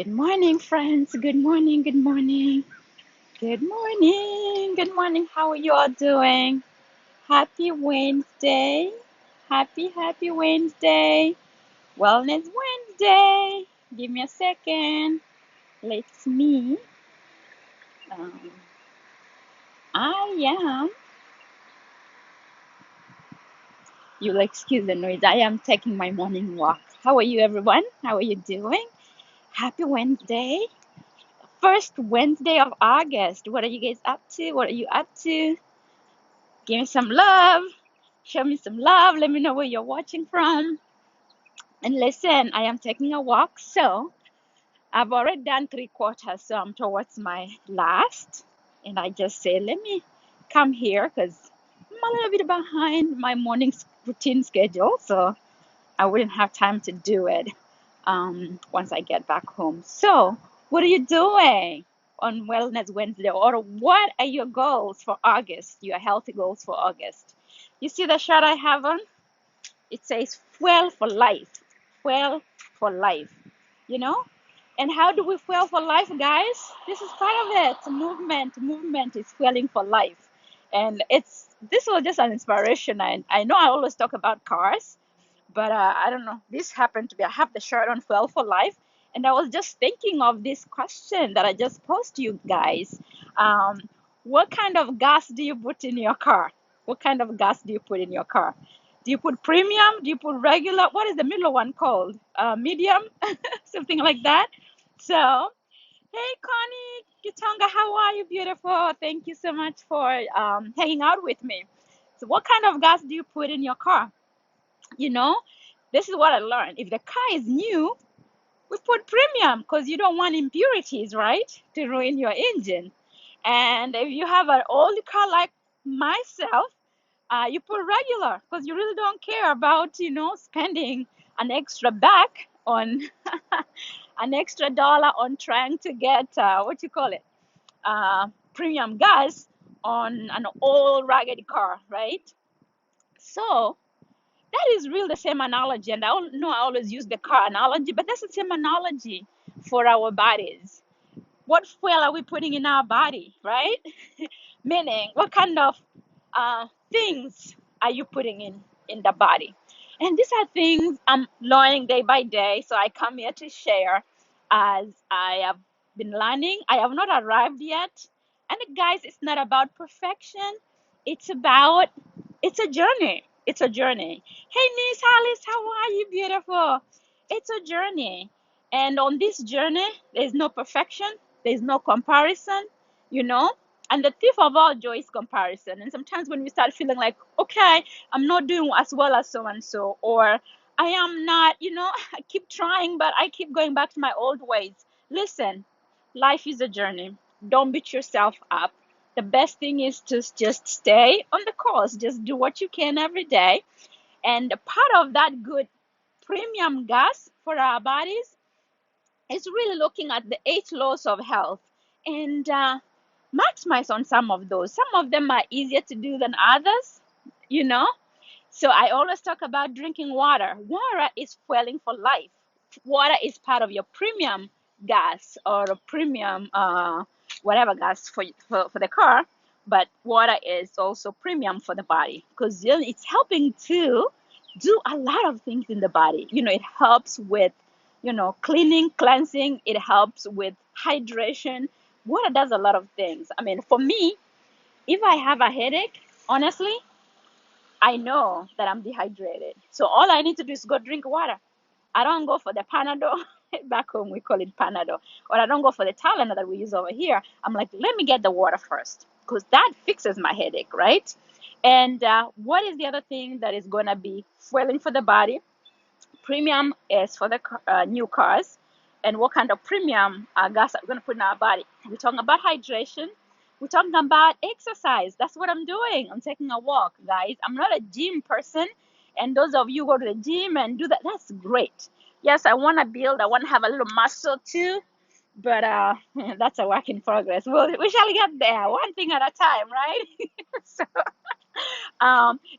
Good morning, friends. Good morning. Good morning. Good morning. Good morning. How are you all doing? Happy Wednesday. Happy Wednesday. Wellness Wednesday. Give me a second. Let's me. Um, I am. You'll excuse the noise. I am taking my morning walk. How are you, everyone? How are you doing? Happy Wednesday. First Wednesday of August. What are you guys up to? What are you up to? Give me some love. Show me some love. Let me know where you're watching from. And listen, I am taking a walk. So I've already done 3/4. So I'm towards my last. And I just say, let me come here because I'm a little bit behind my morning routine schedule. So I wouldn't have time to do it once I get back home. So what are you doing on Wellness Wednesday? Or what are your goals for August? Your healthy goals for August? You see the shirt I have on? It says fuel for life. Fuel for life. You know? And how do we fuel for life, guys? This is part of it. Movement is fueling for life. And this was just an inspiration. I know I always talk about cars, but I don't know. This happened to be, I have the shirt on Fuel for Life. And I was just thinking of this question that I just posed to you guys. Um, what kind of gas do you put in your car? What kind of gas do you put in your car? Do you put premium? Do you put regular? What is the middle one called? Medium? Something like that. So, hey, Connie Gitonga, how are you, beautiful? Thank you so much for hanging out with me. So, what kind of gas do you put in your car? You know, this is what I learned. If the car is new, we put premium because you don't want impurities, right, to ruin your engine. And if you have an old car like myself, you put regular because you really don't care about, spending an extra back on an extra dollar on trying to get what you call it, premium gas on an old raggedy car, right? So that is really the same analogy. And I know I always use the car analogy, but that's the same analogy for our bodies. What fuel are we putting in our body, right? Meaning, what kind of things are you putting in the body? And these are things I'm learning day by day. So I come here to share as I have been learning. I have not arrived yet. And guys, it's not about perfection. It's about, it's a journey. It's a journey. Hey, Niece Alice, how are you, beautiful? It's a journey. And on this journey, there's no perfection, there's no comparison, you know? And the thief of all joy is comparison. And sometimes when we start feeling like, okay, I'm not doing as well as so and so, or I am not, I keep trying, but I keep going back to my old ways. Listen, life is a journey. Don't beat yourself up. The best thing is to just stay on the course. Just do what you can every day. And part of that good premium gas for our bodies is really looking at the 8 laws of health and maximize on some of those. Some of them are easier to do than others, you know. So I always talk about drinking water. Water is fueling for life. Water is part of your premium gas or a premium whatever gas for the car. But water is also premium for the body because it's helping to do a lot of things in the body. It helps with, cleaning, cleansing. It helps with hydration. Water does a lot of things. I mean, for me, if I have a headache, honestly, I know that I'm dehydrated. So all I need to do is go drink water. I don't go for the Panadol. Back home, we call it Panadol. Or I don't go for the Tylenol that we use over here. I'm like, let me get the water first because that fixes my headache, right? And what is the other thing that is going to be fueling for the body? Premium is for the new cars. And what kind of premium gas are we going to put in our body? We're talking about hydration. We're talking about exercise. That's what I'm doing. I'm taking a walk, guys. I'm not a gym person. And those of you who go to the gym and do that, that's great. Yes, I want to build. I want to have a little muscle too. But that's a work in progress. We shall get there, one thing at a time, right? So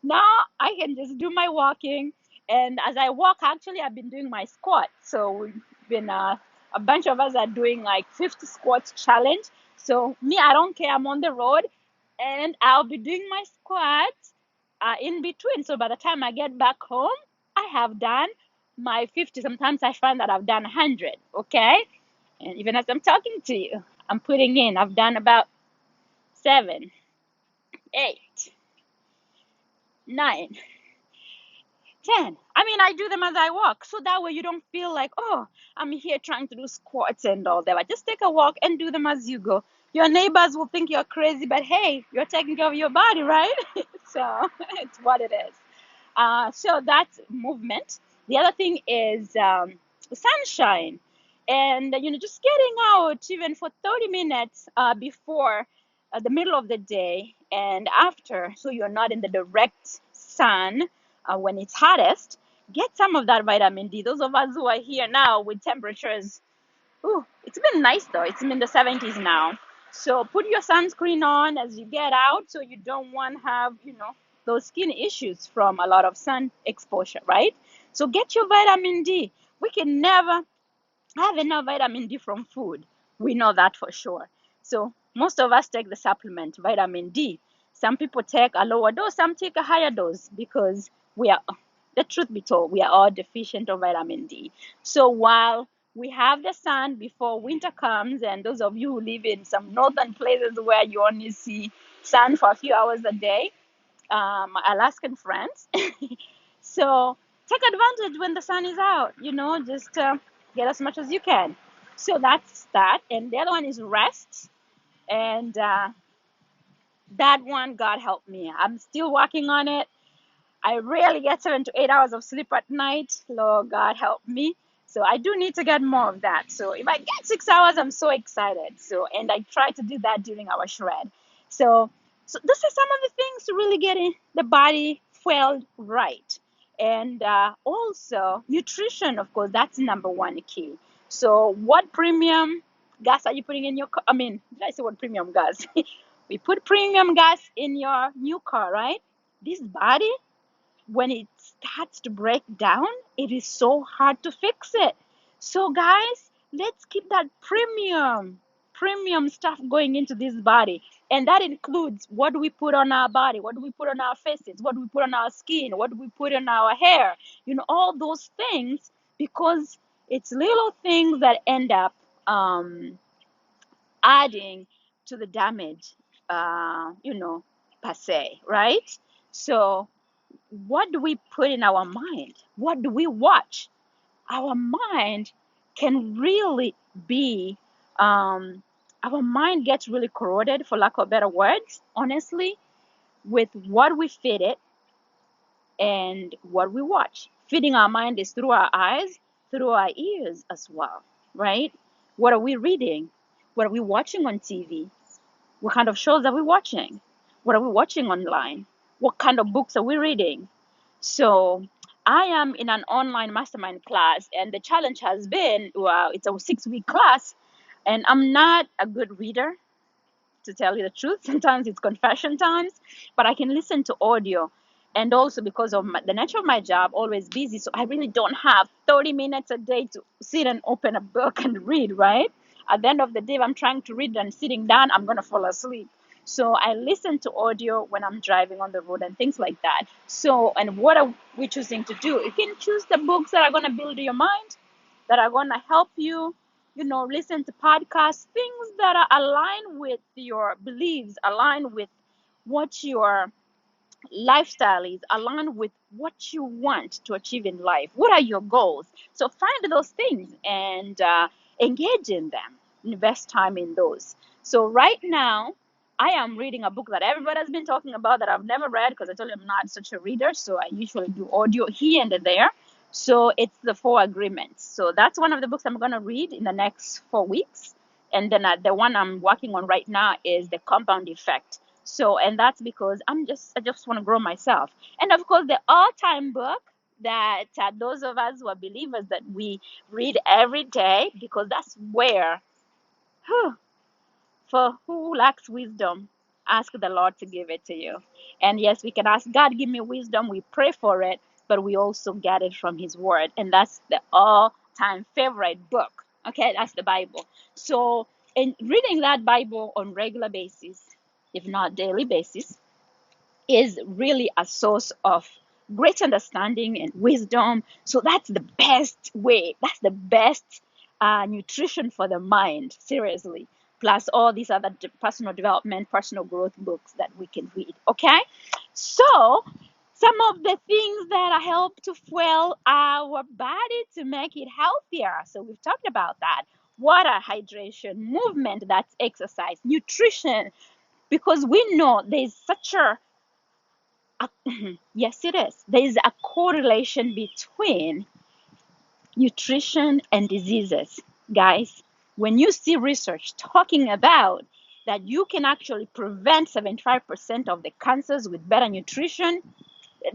now I can just do my walking. And as I walk, actually, I've been doing my squat. So we've been A bunch of us are doing like 50 squats challenge. So me, I don't care. I'm on the road, and I'll be doing my squats in between. So by the time I get back home, I have done my 50. Sometimes I find that I've done 100. Okay, and even as I'm talking to you, I'm putting in. I've done about 7, 8, 9, 10. I mean, I do them as I walk. So that way you don't feel like, oh, I'm here trying to do squats and all that. But just take a walk and do them as you go. Your neighbors will think you're crazy, but hey, you're taking care of your body, right? So it's what it is. So that's movement. The other thing is sunshine. And, just getting out even for 30 minutes before the middle of the day and after, so you're not in the direct sun when it's hottest. Get some of that vitamin D. Those of us who are here now with temperatures, ooh, it's been nice though. It's in the 70s now. So put your sunscreen on as you get out so you don't want to have, those skin issues from a lot of sun exposure, right? So get your vitamin D. We can never have enough vitamin D from food. We know that for sure. So most of us take the supplement, vitamin D. Some people take a lower dose, some take a higher dose because the truth be told, we are all deficient of vitamin D. So while we have the sun before winter comes, and those of you who live in some northern places where you only see sun for a few hours a day, my Alaskan friends. So take advantage when the sun is out, just get as much as you can. So that's that. And the other one is rest. And that one, God help me. I'm still working on it. I rarely get 7 to 8 hours of sleep at night. Lord God help me. So I do need to get more of that. So if I get 6 hours, I'm so excited. So, and I try to do that during our shred. So this is some of the things to really getting the body fueled right. And also nutrition, of course, that's number one key. So what premium gas are you putting in your car? I mean, did I say what premium gas? We put premium gas in your new car, right? This body, when it starts to break down, it is so hard to fix it. So guys, let's keep that premium stuff going into this body. And that includes what do we put on our body, what do we put on our faces, what do we put on our skin, what do we put on our hair, all those things, because it's little things that end up adding to the damage, per se, right? So what do we put in our mind? What do we watch? Our mind can really be, our mind gets really corroded, for lack of better words, honestly, with what we feed it and what we watch. Feeding our mind is through our eyes, through our ears as well, right? What are we reading? What are we watching on TV? What kind of shows are we watching? What are we watching online? What kind of books are we reading? So I am in an online mastermind class, and the challenge has been, well, it's a 6-week class, and I'm not a good reader, to tell you the truth. Sometimes it's confession times, but I can listen to audio. And also because of the nature of my job, always busy, so I really don't have 30 minutes a day to sit and open a book and read, right? At the end of the day, if I'm trying to read and sitting down, I'm going to fall asleep. So I listen to audio when I'm driving on the road and things like that. So, and what are we choosing to do? You can choose the books that are going to build your mind, that are going to help you, listen to podcasts, things that are aligned with your beliefs, aligned with what your lifestyle is, aligned with what you want to achieve in life. What are your goals? So find those things and engage in them. Invest time in those. So right now, I am reading a book that everybody has been talking about that I've never read, because I told you I'm not such a reader. So I usually do audio here and there. So it's The Four Agreements. So that's one of the books I'm going to read in the next 4 weeks. And then the one I'm working on right now is The Compound Effect. So, and that's because I just want to grow myself. And of course, the all-time book that those of us who are believers that we read every day, because that's where, for who lacks wisdom, ask the Lord to give it to you. And yes, we can ask God, give me wisdom. We pray for it, but we also get it from His Word. And that's the all-time favorite book Okay, that's the Bible. So, in reading that Bible on regular basis, if not daily basis, is really a source of great understanding and wisdom. So that's the best way. That's the best nutrition for the mind, seriously. Plus all these other personal development, personal growth books that we can read. Okay? So, some of the things that help to fuel our body to make it healthier. So, we've talked about that. Water, hydration, movement, that's exercise, nutrition, because we know there's such yes, it is. There is a correlation between nutrition and diseases. Guys, when you see research talking about that you can actually prevent 75% of the cancers with better nutrition,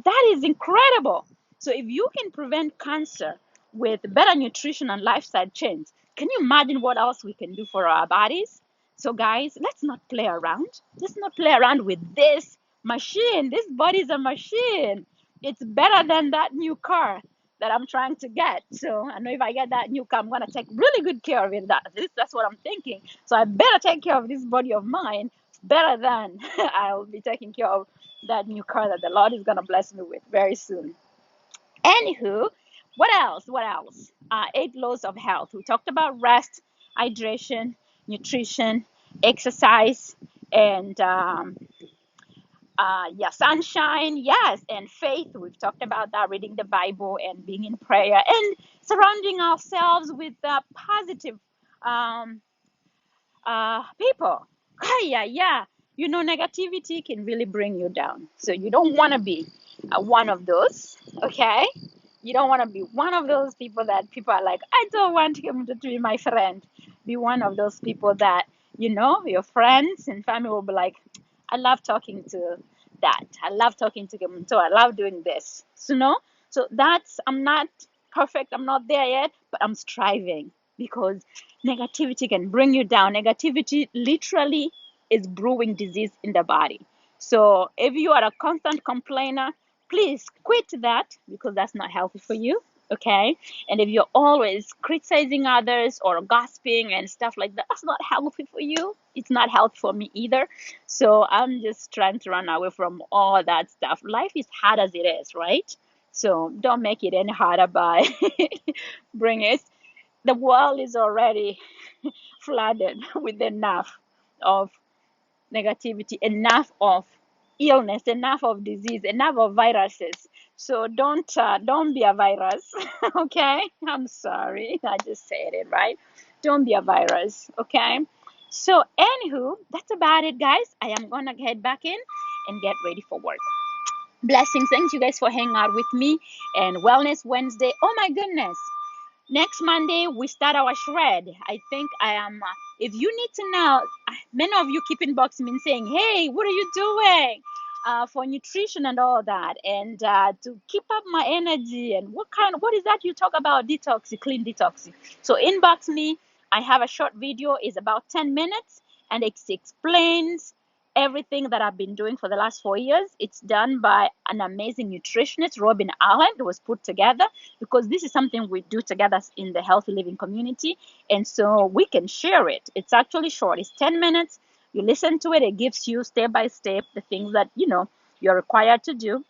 that is incredible. So if you can prevent cancer with better nutrition and lifestyle change, can you imagine what else we can do for our bodies? So guys, let's not play around. Let's not play around with this machine. This body is a machine. It's better than that new car that I'm trying to get. So I know if I get that new car, I'm gonna take really good care of it. That's what I'm thinking. So I better take care of this body of mine better than I'll be taking care of that new car that the Lord is gonna bless me with very soon. Anywho, what else? What else? 8 laws of health. We talked about rest, hydration, nutrition, exercise, and yeah, sunshine, yes, and faith. We've talked about that, reading the Bible and being in prayer and surrounding ourselves with positive um, people. Yeah, yeah. You know, negativity can really bring you down. So you don't want to be one of those, okay? You don't want to be one of those people that people are like, I don't want him to be my friend. Be one of those people that, you know, your friends and family will be like, I love talking to that. I love talking to him. So I love doing this. So, no? So that's, I'm not perfect. I'm not there yet, but I'm striving because negativity can bring you down. Negativity literally is brewing disease in the body. So if you are a constant complainer, please quit that because that's not healthy for you. Okay. And if you're always criticizing others or gossiping and stuff like that, that's not healthy for you. It's not healthy for me either. So I'm just trying to run away from all that stuff. Life is hard as it is, right? So don't make it any harder by bringing it. The world is already flooded with enough of negativity, enough of illness, enough of disease, enough of viruses. So don't be a virus, okay? I'm sorry, I just said it right. Don't be a virus, okay? So anywho, that's about it, guys. I am gonna head back in and get ready for work. Blessings, thanks you guys for hanging out with me. And Wellness Wednesday. Oh my goodness, next Monday we start our shred. I think I am. If you need to know, many of you keep inboxing me saying, "Hey, what are you doing for nutrition and all that, and to keep up my energy and what is that you talk about detox, clean detox?" So inbox me. I have a short video. It's about 10 minutes, and it explains everything that I've been doing for the last 4 years. It's done by an amazing nutritionist, Robin Allen. It was put together because this is something we do together in the healthy living community. And so we can share it. It's actually short. It's 10 minutes. You listen to it. It gives you step by step the things that, you know, you're required to do.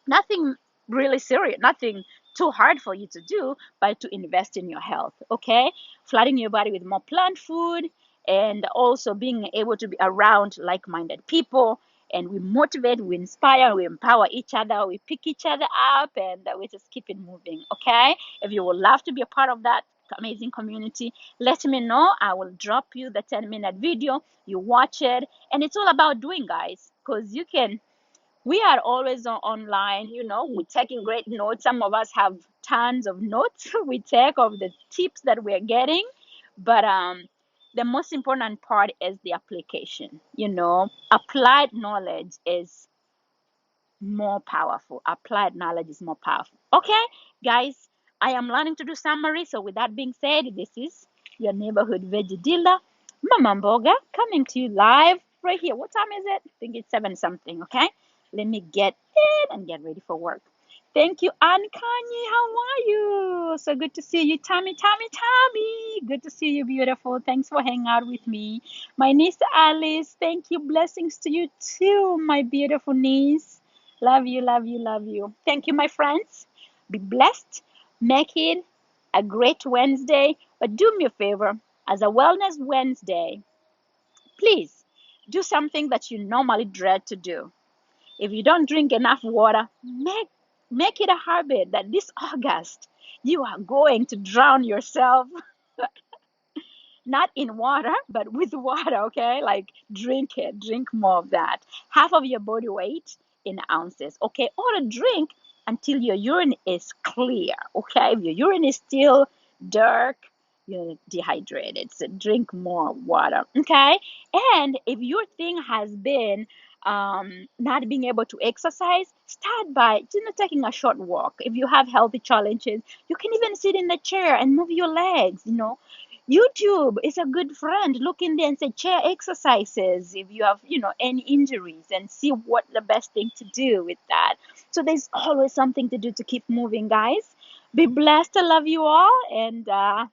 Nothing really serious, nothing too hard for you to do, but to invest in your health, okay? Flooding your body with more plant food and also being able to be around like-minded people. And we motivate, we inspire, we empower each other, we pick each other up, and we just keep it moving, okay? If you would love to be a part of that amazing community, let me know. I will drop you the 10-minute video. You watch it, and it's all about doing, guys, because we are always online, you know, we're taking great notes. Some of us have tons of notes we take of the tips that we're getting. But the most important part is the application. You know, applied knowledge is more powerful. Applied knowledge is more powerful. Okay, guys, I am learning to do summary. So with that being said, this is your neighborhood veggie dealer, Mama Mboga, coming to you live right here. What time is it? I think it's 7 something. Okay, let me get in and get ready for work. Thank you, Anne Kanye. How are you? So good to see you, Tammy, Tammy, Tammy. Good to see you, beautiful. Thanks for hanging out with me. My niece Alice, thank you. Blessings to you too, my beautiful niece. Love you, love you, love you. Thank you, my friends. Be blessed. Make it a great Wednesday. But do me a favor, as a Wellness Wednesday, please do something that you normally dread to do. If you don't drink enough water, make it a habit that this August you are going to drown yourself, not in water, but with water, okay? Like drink it, drink more of that. Half of your body weight in ounces, okay? Or drink until your urine is clear, okay? If your urine is still dark, you're dehydrated. So drink more water, okay? And if your thing has been not being able to exercise, start by taking a short walk. If you have healthy challenges, you can even sit in the chair and move your legs. YouTube is a good friend. Look in there and say chair exercises if you have, any injuries, and see what the best thing to do with that. So there's always something to do to keep moving, guys. Be blessed. I love you all. And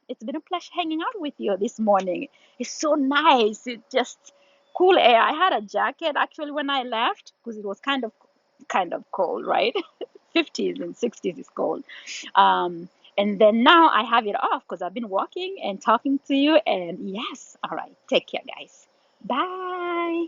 it's been a pleasure hanging out with you this morning. It's so nice. It just cool air. I had a jacket actually when I left because it was kind of cold, right? 50s and 60s is cold. Um, and then now I have it off because I've been walking and talking to you. And yes, all right. Take care, guys. Bye.